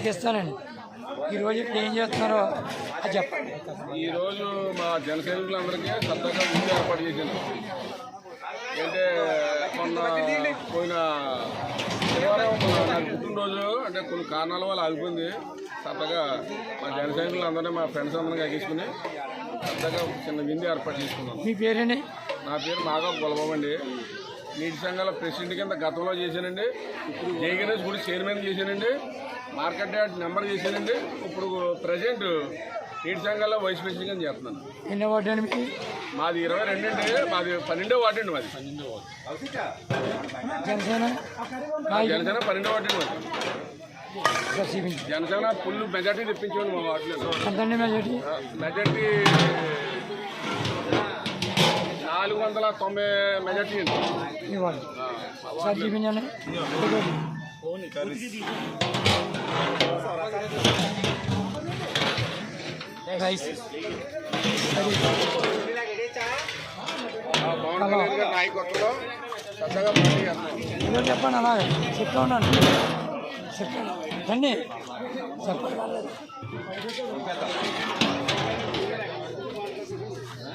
తీస్తానండి. ఈరోజు ఇక్కడ ఏం చేస్తున్నారో అది చెప్పండి. ఈరోజు మా జన సైనికులందరికీ సరదాగా విందు ఏర్పాటు చేశాను. అంటే మొన్న పోయిన శనివారం నాకు పుట్టినరోజు అంటే కొన్ని కారణాల వల్ల ఆగిపోయింది. సరదాగా మా జన సైనికులందరినీ మా ఫ్రెండ్స్ అందరినీ ఎక్కించుకుని సరదాగా చిన్న విందు ఏర్పాటు చేసుకున్నాను. మీ పేరేంటి? నా పేరు మాగా గొలబాబు అండి. నీటి సంఘాల ప్రెసిడెంట్ కింద గతంలో చేశానండి. ఇప్పుడు జై గణేష్ గుడి చైర్మన్ చేశానండి. మార్కెట్ యార్డ్ నెంబర్ చేశానండి. ఇప్పుడు ప్రజెంట్ నీటి సంఘాల్లో వైస్ ప్రెసిడెంట్ కింద చేస్తున్నాను. ఎన్నో వార్డు అండి మీకు? మాది 22 అండి. మాది 12వ వార్డు అండి. మాది 12వ వార్డు. జనసేన 12వ వార్డు అండి. మాది జనసేన ఫుల్ మెజార్టీ తెప్పించామండి మా వార్డులో. ఎంతండి మెజార్టీ? మెజార్టీ 490 మెజార్టీ అండి. ఇవ్వాలి సార్, చూపించండి. రైస్ పవన్ కళ్యాణ్ గారి నాయకత్వంలో చక్కగా పార్టీ చేస్తున్నాం. చెప్పండి, అలాగే చెప్తా ఉన్నాను. చెప్పండి, రండి చెప్పండి.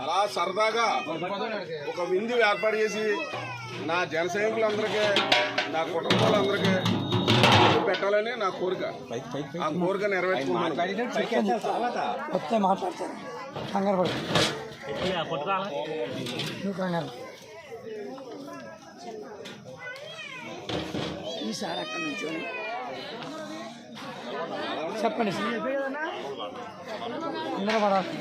అలా సరదాగా ఒక విందు ఏర్పాటు చేసి నా జన సైనికులందరికీ, నా కుటుంబాలందరికీ పెట్టాలని నా కోరిక. ఆ కోరిక నెరవేర్చుకున్నాను. వస్తే మాట్లాడతారు. కంగారు పడు, నువ్వు కంగారు. ఈసారి అక్కడ నుంచి చెప్పండి సార్. అందరూ పడాలి.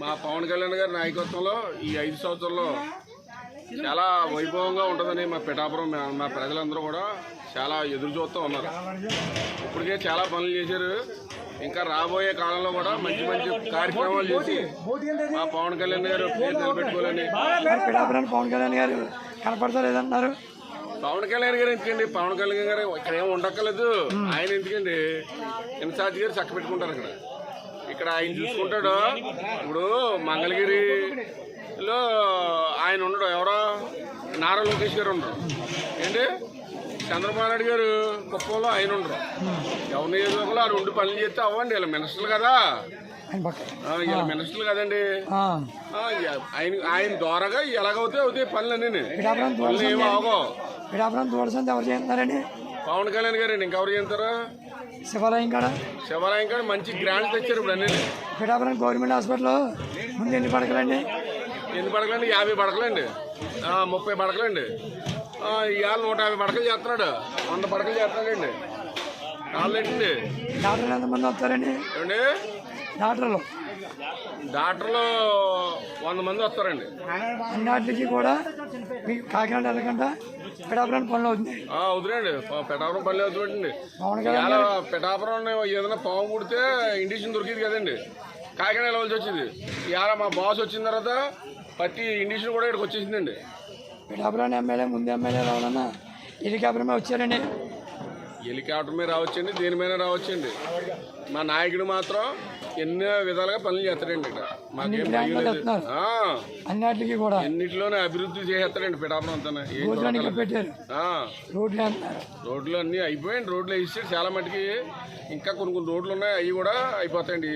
మా పవన్ కళ్యాణ్ గారి నాయకత్వంలో ఈ 5 సంవత్సరాల్లో చాలా వైభవంగా ఉంటుందని మా పిఠాపురం మా ప్రజలందరూ కూడా చాలా ఎదురు చూస్తూ ఉన్నారు. ఇప్పటికే చాలా పనులు చేశారు. ఇంకా రాబోయే కాలంలో కూడా మంచి మంచి కార్యక్రమాలు చేసి మా పవన్ కళ్యాణ్ గారు పేరు నిలబెట్టుకోవాలని. పిఠాపురం పవన్ కళ్యాణ్ గారు కనపడతారేదన్నారు. పవన్ కళ్యాణ్ గారు ఎందుకండి? పవన్ కళ్యాణ్ గారు ఇక్కడ ఏమి ఉండక్కర్లేదు. ఆయన ఎందుకండి ఇన్ఛార్జ్ గారు చక్క పెట్టుకుంటారు. ఇక్కడ ఆయన చూసుకుంటాడు. ఇప్పుడు మంగళగిరిలో ఆయన ఉండడు. ఎవరో నారా లోకేష్ గారు ఉండరు ఏంటి. చంద్రబాబు నాయుడు గారు కుప్పంలో ఆయన ఉండరు. ఎవరిని ఏదో ఆడు ఉండి పనులు చేస్తే అవ్వండి. వీళ్ళ మినిస్టర్లు కదా, వీళ్ళ మినిస్టర్లు కదండి. ఆయన ద్వారాగా ఎలాగవుతాయి అవుతాయి పనులన్నీ. పనులు ఏమి అవగో. ఎవరు చేస్తున్నారండి? పవన్ కళ్యాణ్ గారు అండి. ఇంకెవరు చేస్తారు? శివాలయం కాడ మంచి గ్రాండ్ తెచ్చారు. ఇప్పుడు అన్నీ పిఠాపురం గవర్నమెంట్ హాస్పిటల్లో ముందు ఎన్ని పడకలండి? 50 పడకలండి. 30 పడకలండి. ఇవాళ 150 పడకలు చేస్తున్నాడు. 100 పడకలు చేస్తున్నాడండి. కాళ్ళేంటండి. డాక్టర్లు ఎంతమంది వస్తారండి? ఏమండి? డాక్టర్లు 100 మంది వస్తారండి. అన్నిటికీ కూడా మీకు కాకినాడ వెళ్ళకుండా పిఠాపురం పనులు అవుతున్నాయి. అవుతున్నాయండి. పిఠాపురం పనులు అవుతుందండి. పిఠాపురం ఏదైనా పాము కుడితే ఇండిషన్ దొరికింది కదండి. కాకినాడ వెళ్ళవలసి వచ్చింది. ఇవాళ మా బాస్ వచ్చిన తర్వాత ప్రతి ఇండిషన్ కూడా ఇక్కడికి వచ్చేసిందండి. పిఠాపురం ఎమ్మెల్యే ముందు ఎమ్మెల్యే రావాలన్నా హెలికాప్టర్ మీద వచ్చారండి. హెలికాప్టర్ మీద రావచ్చండి, దేని మీద రావచ్చండి. మా నాయకుడు మాత్రం ఎన్నో విధాలుగా పనులు చేస్తాడండి. ఇక్కడ అన్నిటికీ కూడా ఎన్నిటిలోనే అభివృద్ధి చేస్తాడండి. పిఠాపురం అంతా పెట్టారు. రోడ్లు అన్నీ అయిపోయాయండి. రోడ్లు వేసాడు చాలా మటుకి. ఇంకా కొన్ని రోడ్లు ఉన్నాయి. అవి కూడా అయిపోతాయండి.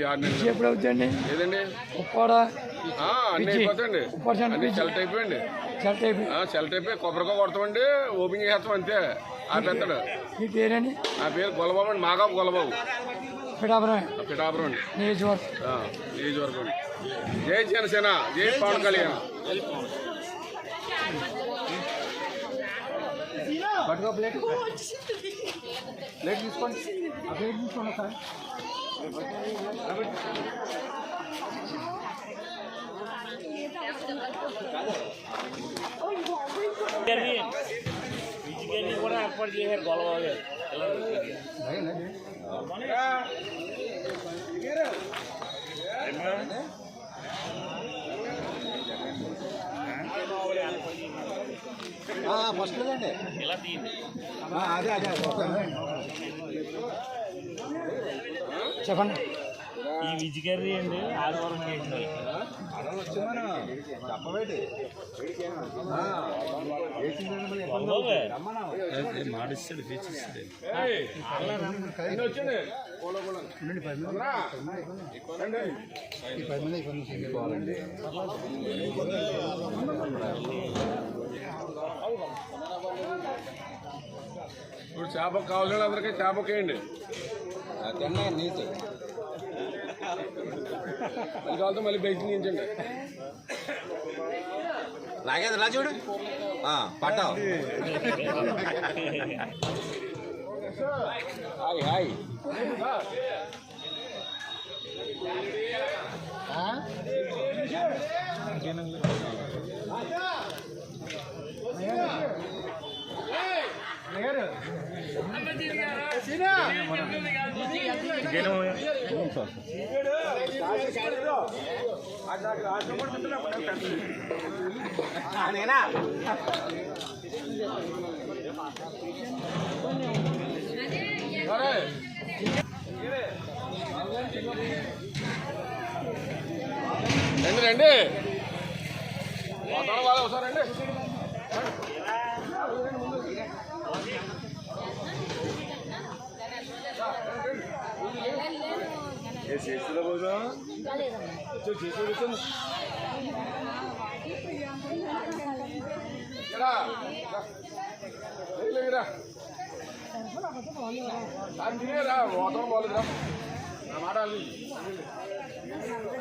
ఎప్పుడు అవుతాయండి? లేదండి, అన్నీ అయిపోతాయండి. సెలెక్ట్ అయిపోయింది. సెలెక్ట్ అయిపోయి కొబ్బరికాయ కొడతామండి, ఓపెన్ చేస్తాం అంతే. ఆపేస్తాడు. మీ పేరేంటి? నా పేరు గొల్లబాబు అండి. మాగాపు గొల్లబాబు. పిఠాపురం అండి. నియోజకవర్గం. జై జనసేన, జై పవన్ కళ్యాణ్. ప్లేట్ తీసుకోండి. ప్లేట్ తీసుకోండి సార్. కూడా ఏర్పాటు చేశారు గొల్లబాబు గారు. ఫస్ట్ లేదండి. అదే చెప్పండి. ఈ విజికర్రీ అండి ఆదివారం చేసినారు మాడిస్తాడు ఇప్పుడు చేప కావాల్సిన అందరికీ చేపకేయండి నీటి మళ్ళీ కావాలంటే మళ్ళీ బయట నించండి లాగేది రా చూడు పట్టావు హాయ్ హాయ్ రండి రండి వాతావరణం బాగా ఒకసారి రండి చేస్తున్నా పోదా తినేరా వాతావరణం బాగాలేదురా నా మాట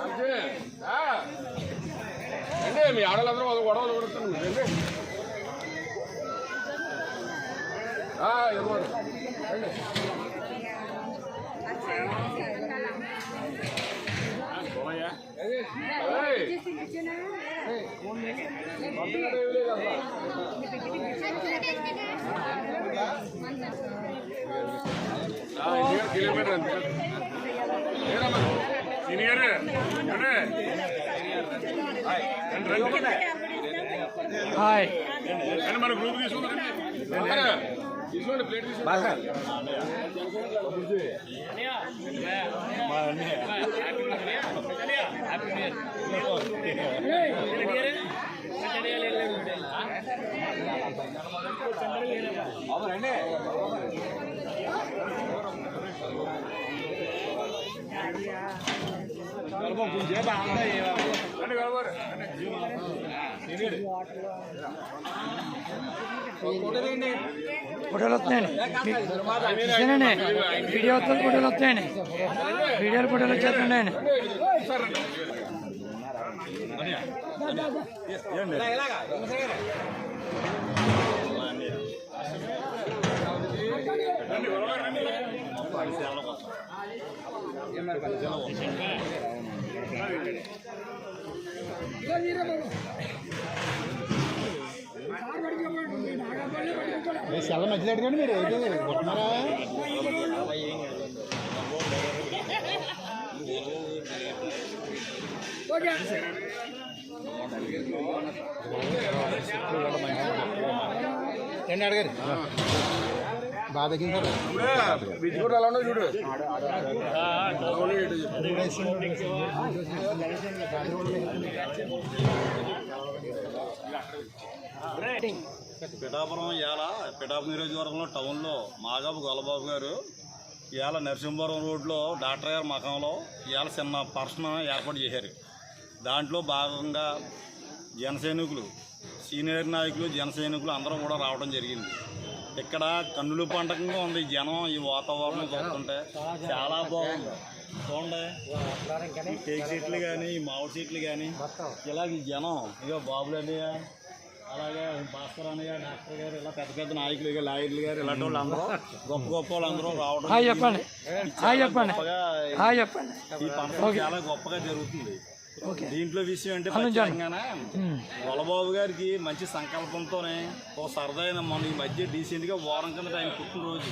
అంతే అండి మీ ఆడలందరూ గొడవలు కొడుతున్నాను రండి ఇవ్వండి రండి కిలోమీటర్ అంతే సీనియర్ హాయ్ మన గ్రూప్ తీసుకోండి తీసుకోండి ప్లేట్ తీసుకోండి ఫోటోలు వస్తున్నాయండి వీడియో వస్తుంది ఫోటోలు వస్తాయండి ఫోటోలు వచ్చేస్తున్నాయండి చాలా మంచిది అడిగాడు మీరు అయితే కొట్టున్నారా ఏంటి అడగారు బాగా తగ్గింది బిజీ కూడా అలా ఉండదు చూడు పిఠాపురం పిఠాపురం నియోజకవర్గంలో టౌన్లో మాగాబు గొల్లబాబు గారు ఇవాళ నరసింహపురం రోడ్లో డాక్టర్ గారి మకంలో ఇవాళ చిన్న పర్సన్ ఏర్పాటు చేశారు. దాంట్లో భాగంగా జనసైనికులు సీనియర్ నాయకులు జనసైనికులు అందరూ కూడా రావడం జరిగింది. ఇక్కడ కన్నుల పండగంగా ఉంది. జనం ఈ వాతావరణం చూస్తుంటే చాలా బాగుంది. చూడండి ఈ టేక్ సీట్లు కానీ ఈ మామిడి సీట్లు కానీ ఇలాగ ఈ జనం ఇక బాబులు అన్నయ్య అలాగే భాస్కర్ అన్నయ్య డాక్టర్ గారు ఇలా పెద్ద పెద్ద నాయకులు ఇక లాయర్లు గారు ఇలాంటి వాళ్ళు అందరూ గొప్ప వాళ్ళందరూ రావడం ఈ పండుగ చాలా గొప్పగా జరుగుతుంది. దీంట్లో విషయం అంటే ప్రత్యేకంగానే గొల్లబాబు గారికి మంచి సంకల్పంతోనే ఒక సరదైన మన ఈ మధ్య డీసెంట్గా వారం కింద ఆయన పుట్టినరోజు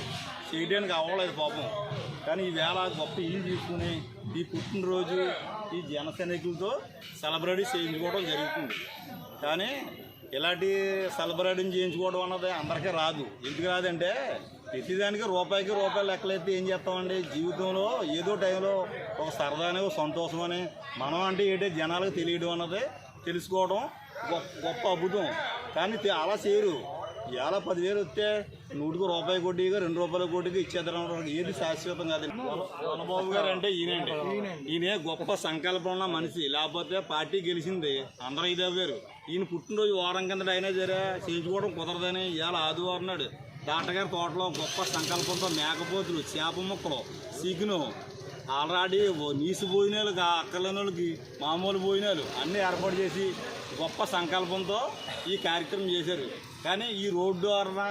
చేయడానికి అవ్వలేదు పాపం. కానీ ఈవేళ గొప్ప ఇల్లు తీసుకుని ఈ పుట్టినరోజు ఈ జన సైనికులతో సెలబ్రేట్ చేయించుకోవడం జరుగుతుంది. కానీ ఇలాంటి సెలబ్రేటింగ్ చేయించుకోవడం అన్నది అందరికీ రాదు. ఎందుకు రాదంటే ప్రతిదానికి రూపాయికి రూపాయలు లెక్కలైతే ఏం చేస్తామండి? జీవితంలో ఏదో టైంలో ఒక సరదాని ఒక సంతోషం అని మనం అంటే ఏంటంటే జనాలకు తెలియడం అన్నది తెలుసుకోవడం గొప్ప అద్భుతం. కానీ అలా చేయరు. ఇవాళ 10,000 వస్తే 100కి రూపాయి కోటిగా 2 రూపాయల కోటిగా ఇచ్చేద్దాం. ఏది శాశ్వతం కాదండి. చంద్రబాబు గారు అంటే ఈయన గొప్ప సంకల్పం ఉన్న మనిషి. లేకపోతే పార్టీ గెలిచింది అందరూ ఇదవ్వారు. ఈయన పుట్టినరోజు వారం కింద అయినా సరే చేయించుకోవడం కుదరదని ఇవాళ ఆదివారం నాడు డాక్టర్ తోటలో గొప్ప సంకల్పంతో మేకపోతులు, చేప ముక్కలు, సిగ్ను ఆల్రెడీ నీసు భోజనాలు అక్కర్లేని వాళ్ళకి మామూలు భోజనాలు అన్నీ ఏర్పాటు చేసి గొప్ప సంకల్పంతో ఈ కార్యక్రమం చేశారు. కానీ ఈ రోడ్డు వలన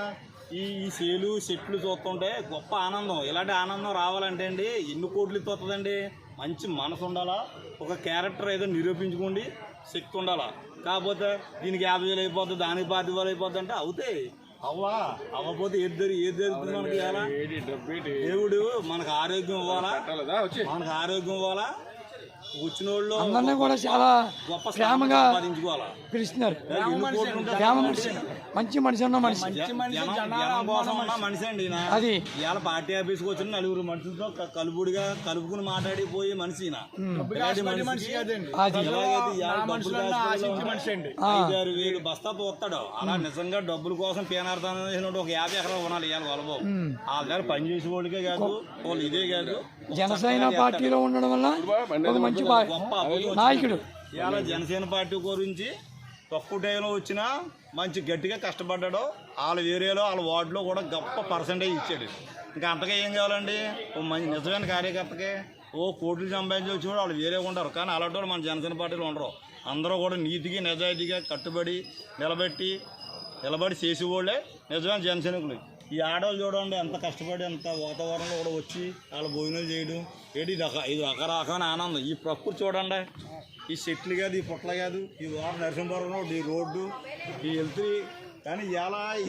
ఈ సేలు చెట్లు చూస్తుంటే గొప్ప ఆనందం. ఇలాంటి ఆనందం రావాలంటే అండి ఎన్ని కోట్లు వస్తుందండి? మంచి మనసు ఉండాలా, ఒక క్యారెక్టర్ ఏదో నిరూపించుకోండి, శక్తి ఉండాలా. కాకపోతే దీనికి 50,000 అయిపోద్ది, దానికి 10,000 అయిపోద్ది అంటే అవుతాయి. అవ్వకపోతే ఏది మనకి ఇవ్వాలా? దేవుడు మనకు ఆరోగ్యం ఇవ్వాలా, మనకు ఆరోగ్యం ఇవ్వాలా. వచ్చిన వాళ్ళు అందరినీ కూడా చాలా గొప్ప ప్రేమగా సాధించుకోవాలా. పిలుస్తున్నారు. ప్రేమ మనిషి, మంచి మనిషి ఉన్న మనిషి, జనం కోసం ఉన్న మనిషి అండి ఈయన. అది ఇవాళ పార్టీ ఆఫీస్కి వచ్చిన 4 మనుషులతో కలుపుకుని మాట్లాడిపోయే మనిషి ఈయన. ఇలాంటి మనిషి అది 5,000 బస్తా తోస్తాడు. అలా నిజంగా డబ్బుల కోసం పేనార్థం చేసినట్టు ఒక 50 ఎకరాలు కొనాలి ఇవాళ వాళ్ళబాబు. ఆ దగ్గర పని చేసే వాళ్ళకే కాదు, వాళ్ళు ఇదే కాదు, జనసేన పార్టీలో ఉండడం వల్ల ఒక మంచి గొప్ప నాయకుడు. ఇవాళ జనసేన పార్టీ గురించి తక్కువ టైంలో వచ్చినా మంచి గట్టిగా కష్టపడ్డాడు. వాళ్ళ ఏరియాలో వాళ్ళ వార్డులో కూడా గొప్ప పర్సంటేజ్ ఇచ్చాడు. ఇంకా అంతగా ఏం కావాలండి? ఓ మంచి నిజమైన కార్యకర్తకి కోట్లు సంపాదించి వచ్చి కూడా వాళ్ళు వేరే ఉంటారు. కానీ అలాంటి వాళ్ళు మన జనసేన పార్టీలో ఉండరు. అందరూ కూడా నీతికి నిజాయితీగా కట్టుబడి నిలబడి చేసేవాళ్ళే నిజమైన జనసైనికులు. ఈ ఆడవాళ్ళు చూడండి ఎంత కష్టపడి ఎంత వాతావరణంలో కూడా వచ్చి వాళ్ళ భోజనాలు చేయడం ఏంటి, ఇది రకరకమైన ఆనందం. ఈ ప్రకృతి చూడండి, ఈ చెట్లు కాదు, ఈ పుట్ల కాదు, ఈ నరసింహపురం రోడ్డు, ఈ రోడ్డు, ఈ వెళ్తుంది. కానీ ఇలా ఈ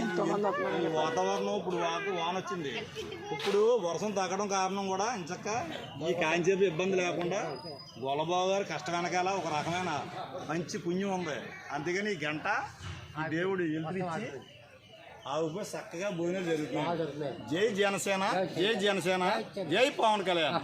వాతావరణం ఇప్పుడు వాన వచ్చింది. ఇప్పుడు వర్షం తగ్గడం కారణం కూడా ఇంచక్క ఈ కాంచేపు ఇబ్బంది లేకుండా గొల్లబాబు గారు కష్ట వెనకాల ఒక రకమైన మంచి పుణ్యం ఉంది. అందుకని ఈ గంట ఈ దేవుడు వెళ్తునిచ్చి ఆ ఉప చక్కగా భోజనాలు జరుగుతున్నాయి. జై జనసేన, జై జనసేన, జై పవన్ కళ్యాణ్.